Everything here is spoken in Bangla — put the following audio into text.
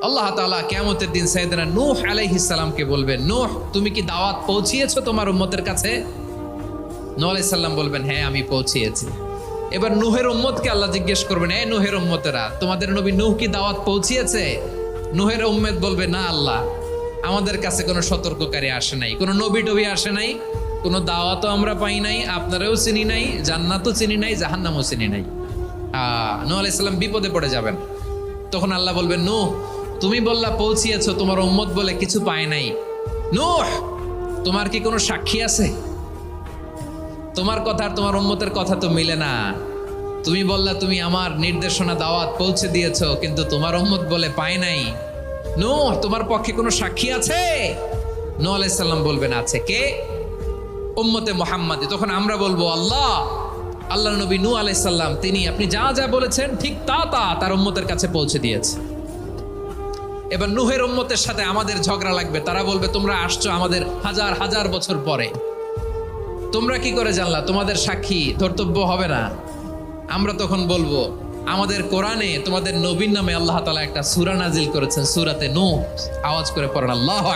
আল্লাহ তাআলা কিয়ামতের দিন সাইয়েদনা নূহ আলাইহিস সালামকে বলবেন, নূহ তুমি কি দাওয়াত পৌঁছিয়েছো তোমার উম্মতের কাছে? নূহ আলাইহিস সালাম বলবেন, হ্যাঁ আমি পৌঁছিয়েছি। এবার নূহের উম্মতকে আল্লাহ জিজ্ঞেস করবেন, এ নূহের উম্মতেরা, তোমাদের নবী নূহ কি দাওয়াত পৌঁছিয়েছে? নূহের উম্মত বলবে, না আল্লাহ, আমাদের কাছে কোনো সতর্ককারী আসে নাই, কোনো নবী টবি আসে নাই, কোনো দাওয়াতও আমরা পাই নাই, আপনারাও চিনি নাই, জান্নাতও চিনি নাই, জাহান্নামও চিনি নাই। নূহ আলাইহিস সালাম বিপদে পড়ে যাবেন। তখন আল্লাহ বলবেন, নূহ তুমি বললা পৌঁছিয়েছো, তোমার উম্মত বলে কিছু পায় নাই। নূহ তোমার কি কোনো সাক্ষী আছে? তোমার কথা আর তোমার উম্মতের কথা তো মিলে না। তুমি বললা তুমি আমার নির্দেশনা দাওয়াত পৌঁছে দিয়েছো, কিন্তু তোমার উম্মত বলে পায় নাই। নূহ তোমার পক্ষে কোনো সাক্ষী আছে? নূহ আলাইহিস সালাম বলবেন, আছে। কে? উম্মতে মুহাম্মাদি। তখন আমরা বলবো, আল্লাহ নবী নূহ আলাইহিস সালাম তিনি আপনি যা যা বলেছেন ঠিক তা তার উম্মতের কাছে পৌঁছে দিয়েছে। এবার নূহের উম্মতের সাথে আমাদের ঝগড়া লাগবে। তারা বলবে, তোমরা আসছো আমাদের হাজার হাজার বছর পরে, তোমরা কি করে জানলা? তোমাদের সাক্ষী ধর্তব্য হবে না? আমরা তখন বলবো, আমাদের কোরআনে তোমাদের নবীর নামে আল্লাহ তাআলা একটা সূরা নাজিল করেছেন, সূরাতে নূহ। আওয়াজ করে পড়েন আল্লাহু আকবার।